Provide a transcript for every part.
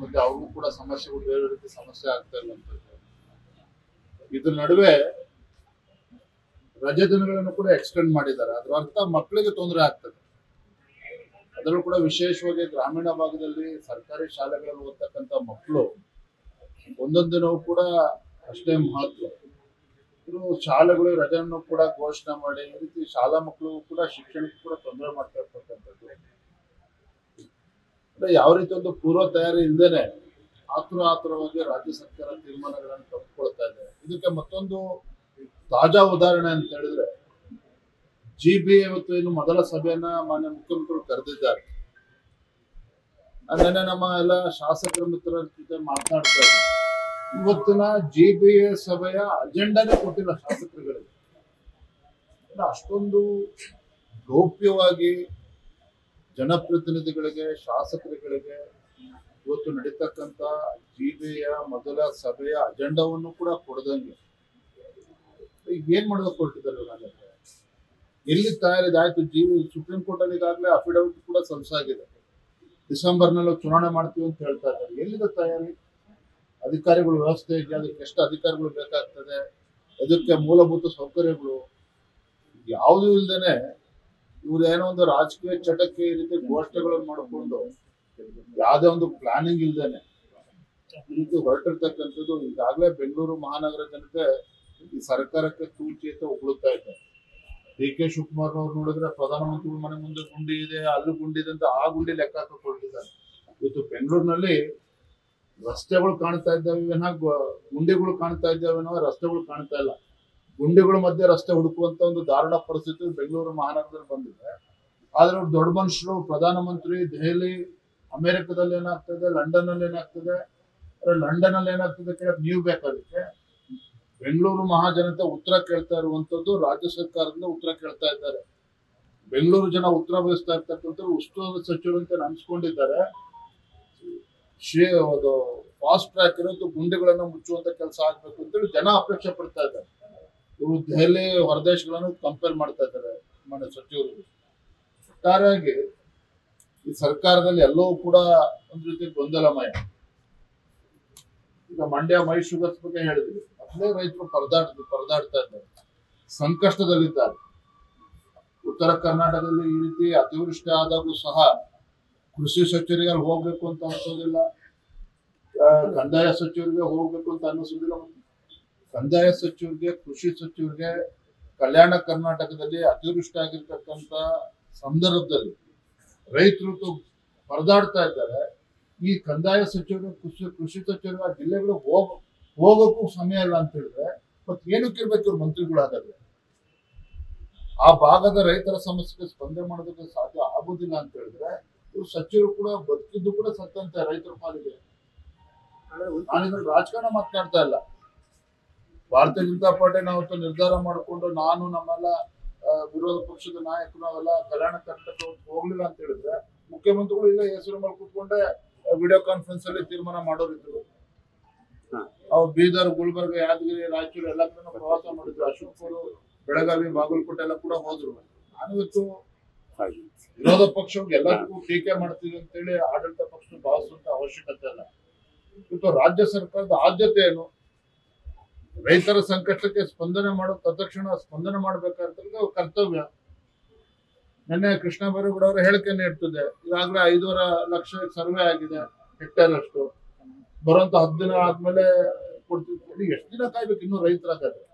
ಮತ್ತೆ ಅವ್ರಿಗೂ ಕೂಡ ಸಮಸ್ಯೆಗಳು ಬೇರೆ ರೀತಿ ಸಮಸ್ಯೆ ಆಗ್ತಾ ಇರುವಂತದ್ದು. ಇದ್ರ ನಡುವೆ ರಜೆ ದಿನಗಳನ್ನು ಕೂಡ ಎಕ್ಸ್ಟೆಂಡ್ ಮಾಡಿದ್ದಾರೆ. ಅದರ ಅರ್ಥ ಮಕ್ಕಳಿಗೆ ತೊಂದರೆ ಆಗ್ತದೆ. ಅದರಲ್ಲೂ ಕೂಡ ವಿಶೇಷವಾಗಿ ಗ್ರಾಮೀಣ ಭಾಗದಲ್ಲಿ ಸರ್ಕಾರಿ ಶಾಲೆಗಳಲ್ಲಿ ಓದ್ತಕ್ಕಂಥ ಮಕ್ಕಳು ಒಂದೊಂದು ದಿನವೂ ಕೂಡ ಅಷ್ಟೇ ಮಹತ್ವ. ಇನ್ನು ಶಾಲೆಗಳು ರಜೆಯನ್ನು ಕೂಡ ಘೋಷಣೆ ಮಾಡಿ ಈ ರೀತಿ ಶಾಲಾ ಮಕ್ಕಳು ಕೂಡ ಶಿಕ್ಷಣಕ್ಕೂ ಕೂಡ ತೊಂದರೆ ಮಾಡ್ತಾ ಇರ್ತಕ್ಕಂಥದ್ದು. ಯಾವ ರೀತಿ ಒಂದು ಪೂರ್ವ ತಯಾರಿ ಇಲ್ಲದೇನೆ ಆತುರವಾಗಿ ರಾಜ್ಯ ಸರ್ಕಾರ ತೀರ್ಮಾನಗಳನ್ನು ತೆಗೆದುಕೊಳ್ತಾ ಇದೆ. ಇದಕ್ಕೆ ಮತ್ತೊಂದು ತಾಜಾ ಉದಾಹರಣೆ ಅಂತ ಹೇಳಿದ್ರೆ GB ಇವತ್ತು ಇನ್ನು ಮೊದಲ ಸಭೆಯನ್ನ ಮಾನ್ಯ ಮುಖ್ಯಮಂತ್ರಿಗಳು ಕರೆದಿದ್ದಾರೆ. ನೆನ್ನೆ ನಮ್ಮ ಎಲ್ಲ ಶಾಸಕರ ಮಿತ್ರರ ಜೊತೆ ಮಾತನಾಡ್ತಾ ಇದ್ದಾರೆ. ಇವತ್ತಿನ GBA ಸಭೆಯ ಅಜೆಂಡಾನೇ ಕೊಟ್ಟಿಲ್ಲ ಶಾಸಕರುಗಳಿಗೆ. ಅಷ್ಟೊಂದು ಗೌಪ್ಯವಾಗಿ ಜನಪ್ರತಿನಿಧಿಗಳಿಗೆ ಶಾಸಕರುಗಳಿಗೆ ಇವತ್ತು ನಡೀತಕ್ಕಂಥ GBA ಮೊದಲ ಸಭೆಯ ಅಜೆಂಡಾವನ್ನು ಕೂಡ ಕೊಡದಂಗೆ ಏನ್ ಮಾಡೋದಕ್ಕೆ ಹೊರಟಿದ್ದಾರೆ. ನಾನು ಎಲ್ಲಿ ತಯಾರಿದೆ ಆಯ್ತು. ಸುಪ್ರೀಂ ಕೋರ್ಟ್ ಅಲ್ಲಿ ಈಗಾಗಲೇ ಅಫಿಡವಿಟ್ ಕೂಡ ಸಲ್ಲಿಸಾಗಿದೆ. ಡಿಸೆಂಬರ್ನಲ್ಲಿ ಚುನಾವಣೆ ಮಾಡ್ತೀವಿ ಅಂತ ಹೇಳ್ತಾ ಇದ್ದಾರೆ. ಎಲ್ಲಿದೆ ತಯಾರಿ? ಅಧಿಕಾರಿಗಳು ವ್ಯವಸ್ಥೆ ಇದೆ, ಅದಕ್ಕೆ ಎಷ್ಟು ಅಧಿಕಾರಿಗಳು ಬೇಕಾಗ್ತದೆ, ಅದಕ್ಕೆ ಮೂಲಭೂತ ಸೌಕರ್ಯಗಳು ಯಾವುದೂ ಇಲ್ದೇನೆ ಇವ್ರು ಏನೋ ಒಂದು ರಾಜಕೀಯ ಚಟಕ್ಕೆ ಈ ರೀತಿ ಘೋಷಣೆಗಳನ್ನು ಮಾಡಿಕೊಂಡು ಯಾವುದೇ ಒಂದು ಪ್ಲಾನಿಂಗ್ ಇಲ್ದೇನೆ ಈ ರೀತಿ ಹೊರಟಿರ್ತಕ್ಕಂಥದ್ದು. ಈಗಾಗಲೇ ಬೆಂಗಳೂರು ಮಹಾನಗರ ಜನತೆ ಈ ಸರ್ಕಾರಕ್ಕೆ ತೂಚಿತ ಉಗುಳುತ್ತಾ ಇದ್ದಾರೆ. DK ಶಿವಕುಮಾರ್ ಅವ್ರು ನೋಡಿದ್ರೆ ಪ್ರಧಾನಮಂತ್ರಿಗಳ ಮನೆ ಮುಂದೆ ಗುಂಡಿ ಇದೆ, ಅಲ್ಲಿ ಗುಂಡಿ ಇದೆ ಅಂತ ಆ ಗುಂಡಿ ಲೆಕ್ಕ ಹಾಕಿಕೊಂಡಿದ್ದಾರೆ. ಇವತ್ತು ಬೆಂಗಳೂರಿನಲ್ಲಿ ರಸ್ತೆಗಳು ಕಾಣ್ತಾ ಇದ್ದಾವೆ, ಗುಂಡಿಗಳು ಕಾಣ್ತಾ ಇದ್ದಾವೇನೋ, ರಸ್ತೆಗಳು ಕಾಣ್ತಾ ಇಲ್ಲ. ಗುಂಡಿಗಳ ಮಧ್ಯೆ ರಸ್ತೆ ಹುಡುಕುವಂತ ಒಂದು ದಾರುಣ ಪರಿಸ್ಥಿತಿ ಬೆಂಗಳೂರು ಮಹಾನಗರದಲ್ಲಿ ಬಂದಿದೆ. ಆದ್ರೆ ದೊಡ್ಡ ಮನುಷ್ಯರು ಪ್ರಧಾನಮಂತ್ರಿ ದೆಹಲಿ, ಅಮೆರಿಕದಲ್ಲಿ ಏನಾಗ್ತದೆ, ಲಂಡನ್ ಅಲ್ಲಿ ಏನಾಗ್ತದೆ, ಲಂಡನ್ ಅಲ್ಲಿ ಏನಾಗ್ತದೆ ಕೇಳಕ್ ನೀವು ಬೇಕಾದಕ್ಕೆ ಬೆಂಗಳೂರು ಮಹಾಜನತೆ ಉತ್ತರ ಕೇಳ್ತಾ ಇರುವಂತದ್ದು ರಾಜ್ಯ ಸರ್ಕಾರದಿಂದ ಉತ್ತರ ಕೇಳ್ತಾ ಇದ್ದಾರೆ. ಬೆಂಗಳೂರು ಜನ ಉತ್ತರ ಬಯಸ್ತಾ ಇರ್ತಕ್ಕಂಥವ್ರು ಉಸ್ತುವಾರಿ ಸಚಿವರು ಅಂತ ಅನ್ಸ್ಕೊಂಡಿದ್ದಾರೆ. ಫಾಸ್ಟ್ ಟ್ರ್ಯಾಕ್ ಇರೋದು ಗುಂಡಿಗಳನ್ನ ಮುಚ್ಚುವಂತ ಕೆಲಸ ಆಗ್ಬೇಕು ಅಂತೇಳಿ ಜನ ಅಪೇಕ್ಷೆ ಪಡ್ತಾ ಇದ್ದಾರೆ. ಇವರು ದೆಹಲಿ ಹೊರದೇಶಗಳನ್ನು ಕಂಪೇರ್ ಮಾಡ್ತಾ ಇದ್ದಾರೆ ಮಾನ್ಯ ಸಚಿವರು. ಒಟ್ಟಾರೆಯಾಗಿ ಈ ಸರ್ಕಾರದಲ್ಲಿ ಎಲ್ಲವೂ ಕೂಡ ಒಂದ್ ರೀತಿ ಗೊಂದಲಮಯ. ಈಗ ಮಂಡ್ಯ ಮೈ ಶುಗರ್ಸ್ ಬಗ್ಗೆ ಹೇಳಿದ್ವಿ. ಅಲ್ಲೇ ರೈತರು ಪರದಾಡ್ತಾ ಇದ್ದಾರೆ, ಸಂಕಷ್ಟದಲ್ಲಿದ್ದಾರೆ. ಉತ್ತರ ಕರ್ನಾಟಕದಲ್ಲಿ ಈ ರೀತಿ ಅತಿವೃಷ್ಟಿ ಆದಾಗೂ ಸಹ ಕೃಷಿ ಸಚಿವರಿಗೆ ಅಲ್ಲಿ ಹೋಗ್ಬೇಕು ಅಂತ ಅನ್ಸೋದಿಲ್ಲ, ಕಂದಾಯ ಸಚಿವರಿಗೆ ಹೋಗ್ಬೇಕು ಅಂತ ಅನ್ನಿಸೋದಿಲ್ಲ. ಕಂದಾಯ ಸಚಿವರಿಗೆ, ಕೃಷಿ ಸಚಿವರಿಗೆ ಕಲ್ಯಾಣ ಕರ್ನಾಟಕದಲ್ಲಿ ಅತಿವೃಷ್ಟಿ ಆಗಿರ್ತಕ್ಕಂಥ ಸಂದರ್ಭದಲ್ಲಿ ರೈತರು ಪರದಾಡ್ತಾ ಇದ್ದಾರೆ. ಈ ಕಂದಾಯ ಸಚಿವರು, ಕೃಷಿ ಸಚಿವರು ಆ ಜಿಲ್ಲೆಗಳು ಹೋಗೋಕ್ಕೂ ಸಮಯ ಇಲ್ಲ ಅಂತ ಹೇಳಿದ್ರೆ ಮತ್ತೆ ಏನಕ್ಕೆ ಇರ್ಬೇಕು ಇವ್ರು ಮಂತ್ರಿಗಳಾಗಲ್ಲ? ಆ ಭಾಗದ ರೈತರ ಸಮಸ್ಯೆಗೆ ಸ್ಪಂದನೆ ಮಾಡೋದಕ್ಕೆ ಸಾಧ್ಯ ಆಗುದಿಲ್ಲ ಅಂತ ಹೇಳಿದ್ರೆ ಇವ್ರು ಸಚಿವರು ಕೂಡ ಬದುಕಿದ್ದು ಕೂಡ ಸತ್ತಂತೆ ರೈತರ ಪಾಲಿಗೆ. ನಾನಿದ್ರ ರಾಜಕಾರಣ ಮಾತನಾಡ್ತಾ ಇಲ್ಲ. ಭಾರತೀಯ ಜನತಾ ಪಾರ್ಟಿ ನಾವತ್ತು ನಿರ್ಧಾರ ಮಾಡಿಕೊಂಡು ನಾನು ನಮ್ಮೆಲ್ಲ ವಿರೋಧ ಪಕ್ಷದ ನಾಯಕರು ನಾವೆಲ್ಲ ಕಲ್ಯಾಣ ಕರ್ನಾಟಕ ಹೋಗ್ಲಿಲ್ಲ ಅಂತ ಹೇಳಿದ್ರೆ ಮುಖ್ಯಮಂತ್ರಿಗಳು ಇಲ್ಲ ಹೆಸರು ಮೇಲೆ ಕೂತ್ಕೊಂಡೆ ವಿಡಿಯೋ ಕಾನ್ಫರೆನ್ಸ್ ಅಲ್ಲಿ ತೀರ್ಮಾನ ಮಾಡೋರಿದ್ರು. ಅವ್ರು ಬೀದರ್, ಗುಲ್ಬರ್ಗ, ಯಾದಗಿರಿ, ರಾಯಚೂರು ಎಲ್ಲ ಕಡೆ ಪ್ರವಾಸ ಮಾಡಿದ್ರು. ಅಶೋಕರು ಬೆಳಗಾವಿ, ಬಾಗಲಕೋಟೆ ಎಲ್ಲ ಕೂಡ ಹೋದ್ರು. ನಾನಿವತ್ತು ವಿರೋಧ ಪಕ್ಷಕ್ಕೆ ಎಲ್ಲದಕ್ಕೂ ಟೀಕೆ ಮಾಡ್ತೀವಿ ಅಂತೇಳಿ ಆಡಳಿತ ಪಕ್ಷ ಭಾವಿಸುವಂತ ಅವಶ್ಯಕತೆ ಇಲ್ಲ. ಇವತ್ತು ರಾಜ್ಯ ಸರ್ಕಾರದ ಆದ್ಯತೆ ಏನು? ರೈತರ ಸಂಕಷ್ಟಕ್ಕೆ ಸ್ಪಂದನೆ ಮಾಡೋ ತತ್ಕ್ಷಣ ಸ್ಪಂದನೆ ಮಾಡಬೇಕಾದ್ರೆ ಕರ್ತವ್ಯ. ನಿನ್ನೆ ಕೃಷ್ಣ ಬೈರೇಗೌಡ ಅವರ ಹೇಳಿಕೆ ನೀಡ್ತಿದೆ. ಈಗಾಗಲೇ 5.5 ಲಕ್ಷ ಸರ್ವೆ ಆಗಿದೆ ಹೆಕ್ಟೇರ್ ಅಷ್ಟು. ಬರುವಂತ 10 ದಿನ ಆದ್ಮೇಲೆ ಕೊಡ್ತೀವಿ. ಎಷ್ಟು ದಿನ ಕಾಯ್ಬೇಕು ಇನ್ನು ರೈತರಾಗತ್ತೆ?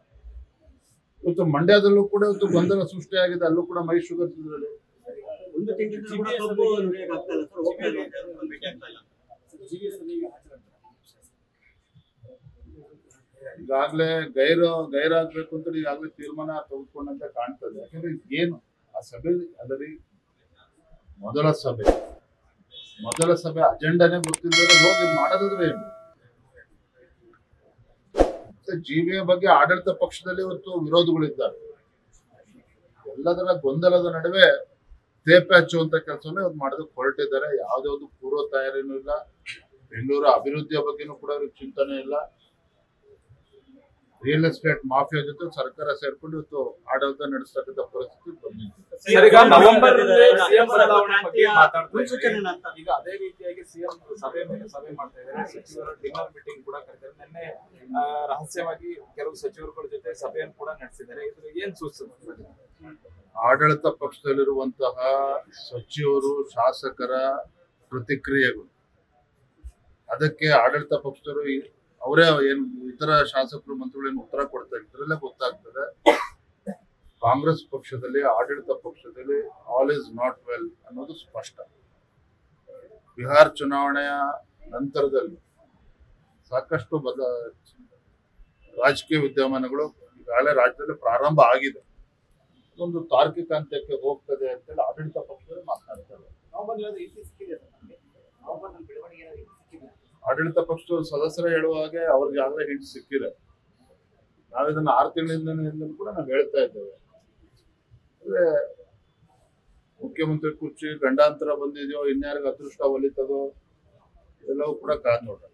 ಇವತ್ತು ಮಂಡ್ಯದಲ್ಲೂ ಕೂಡ ಇವತ್ತು ಗೊಂದಲ ಸೃಷ್ಟಿಯಾಗಿದೆ. ಅಲ್ಲೂ ಕೂಡ ಮೈ ಶುಗರ್ಸ್ ಇದರಲ್ಲಿ ಈಗಾಗಲೇ ಗೈರಾಗ್ಬೇಕು ಅಂತ ಈಗಾಗಲೇ ತೀರ್ಮಾನ ತೆಗೆದುಕೊಂಡಂತೆ ಕಾಣ್ತದೆ. ಯಾಕಂದ್ರೆ ಏನು ಆ ಸಭೆ ಅದರಲ್ಲಿ ಮೊದಲ ಸಭೆ ಅಜೆಂಡಾನೇ ಗೊತ್ತಿಲ್ಲದೆ ಹೋಗಿ ಮಾಡೋದಾದ್ರೆ ಏನು? GBA ಬಗ್ಗೆ ಆಡಳಿತ ಪಕ್ಷದಲ್ಲಿ ಇವತ್ತು ವಿರೋಧಗಳಿದ್ದಾರೆ. ಎಲ್ಲದರ ಗೊಂದಲದ ನಡುವೆ ತೇಪೆ ಹಚ್ಚುವಂತ ಕೆಲಸವನ್ನ ಇವತ್ತು ಮಾಡೋದಕ್ಕೆ ಹೊರಟಿದ್ದಾರೆ. ಯಾವುದೇ ಒಂದು ಪೂರ್ವ ತಯಾರಿನೂ ಇಲ್ಲ. ಬೆಂಗಳೂರು ಅಭಿವೃದ್ಧಿಯ ಬಗ್ಗೆನೂ ಕೂಡ ಅವ್ರಿಗೆ ಚಿಂತನೆ ಇಲ್ಲ. ರಿಯಲ್ ಎಸ್ಟೇಟ್ ಮಾಫಿಯಾ ಜೊತೆ ಸರ್ಕಾರ ಸೇರ್ಕೊಂಡು ಇವತ್ತು ಆಡಳಿತ ನಡೆಸ್ತಕ್ಕಂಥ ಪರಿಸ್ಥಿತಿ ಬಂದಿದೆ. ಈಗ ನವೆಂಬರ್ ಸಿಎಂ ಬದಲಾವಣೆ ಬಗ್ಗೆ ಮಾತಾಡ್ತಾರೆ. ಈಗ ಅದೇ ರೀತಿಯಾಗಿ ಸಿಎಂ ಸಭೆ ಮಾಡ್ತಾ ಇದ್ದಾರೆ. ಸಚಿವರ ಡಿನ್ನರ್ ಮೀಟಿಂಗ್ ಕೂಡ ಕರೆದಿದ್ದಾರೆ. ನಿನ್ನೆ ರಹಸ್ಯವಾಗಿ ಕೆಲವು ಸಚಿವರುಗಳ ಜೊತೆ ಸಭೆಯನ್ನು ಕೂಡ ನಡೆಸಿದ್ದಾರೆ. ಇದು ಏನ್ ಸೂಚಿಸುತ್ತೆ? ಆಡಳಿತ ಪಕ್ಷದಲ್ಲಿರುವಂತಹ ಸಚಿವರು ಶಾಸಕರ ಪ್ರತಿಕ್ರಿಯೆಗಳು, ಅದಕ್ಕೆ ಆಡಳಿತ ಪಕ್ಷದವರು ಅವರೇ ಏನು ಇತರ ಶಾಸಕರು ಮಂತ್ರಿಗಳು ಏನು ಉತ್ತರ ಕೊಡ್ತಾರೆ, ಇದರಲ್ಲೇ ಗೊತ್ತಾಗ್ತದೆ ಕಾಂಗ್ರೆಸ್ ಪಕ್ಷದಲ್ಲಿ ಆಡಳಿತ ಪಕ್ಷದಲ್ಲಿ ಆಲ್ ಇಸ್ ನಾಟ್ ವೆಲ್ ಅನ್ನೋದು ಸ್ಪಷ್ಟ. ಬಿಹಾರ್ ಚುನಾವಣೆಯ ನಂತರದಲ್ಲಿ ಸಾಕಷ್ಟು ರಾಜಕೀಯ ವಿದ್ಯಮಾನಗಳು ಈಗಾಗಲೇ ರಾಜ್ಯದಲ್ಲಿ ಪ್ರಾರಂಭ ಆಗಿದೆ. ಒಂದು ತಾರ್ಕಿಕ ಅಂತ್ಯಕ್ಕೆ ಹೋಗ್ತದೆ ಅಂತೇಳಿ ಆಡಳಿತ ಪಕ್ಷದಲ್ಲಿ ಮಾತನಾಡ್ತಾರೆ. ಆಡಳಿತ ಪಕ್ಷದ ಸದಸ್ಯರು ಹೇಳುವ ಹಾಗೆ ಅವ್ರಿಗೆ ಆಗಲೇ ಹಿಂಟ್ ಸಿಕ್ಕಿದೆ. ನಾವಿದನ್ನ 6 ತಿಂಗಳಿಂದ ಕೂಡ ನಾವು ಹೇಳ್ತಾ ಇದ್ದೇವೆ. ಅಂದ್ರೆ ಮುಖ್ಯಮಂತ್ರಿ ಕುರ್ಚಿ ಗಂಡಾಂತರ ಬಂದಿದೆಯೋ, ಇನ್ಯಾರಿಗೆ ಅದೃಷ್ಟ ಒಲಿತದೋ, ಎಲ್ಲವೂ ಕೂಡ ಕಾದ್ ನೋಡ್ರಿ.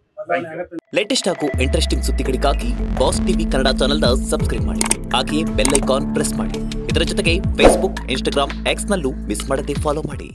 ಲೇಟೆಸ್ಟ್ ಹಾಗೂ ಇಂಟ್ರೆಸ್ಟಿಂಗ್ ಸುದ್ದಿಗಳಿಗಾಗಿ ಬಾಸ್ ಟಿವಿ ಕನ್ನಡ ಚಾನೆಲ್ನ ಸಬ್ಸ್ಕ್ರೈಬ್ ಮಾಡಿ. ಹಾಗೆಯೇ ಬೆಲ್ ಐಕಾನ್ ಪ್ರೆಸ್ ಮಾಡಿ. ಇದರ ಜೊತೆಗೆ ಫೇಸ್ಬುಕ್, ಇನ್ಸ್ಟಾಗ್ರಾಮ್, ಎಕ್ಸ್ ನಲ್ಲೂ ಮಿಸ್ ಮಾಡದೆ ಫಾಲೋ ಮಾಡಿ.